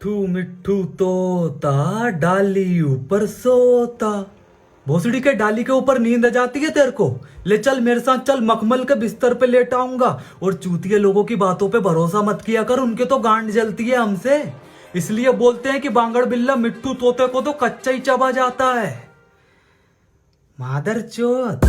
मिट्ठू मिट्ठू तोता डाली ऊपर सोता। भोसड़ी के डाली के ऊपर नींद आ जाती है तेरे को? ले चल मेरे साथ चल, मखमल के बिस्तर पे लेट आऊंगा। और चूतिए लोगों की बातों पे भरोसा मत किया कर, उनके तो गांड जलती है हमसे। इसलिए बोलते हैं कि बांगड़ बिल्ला मिट्ठू तोते को तो कच्चा ही चबा जाता है। मादर चोद।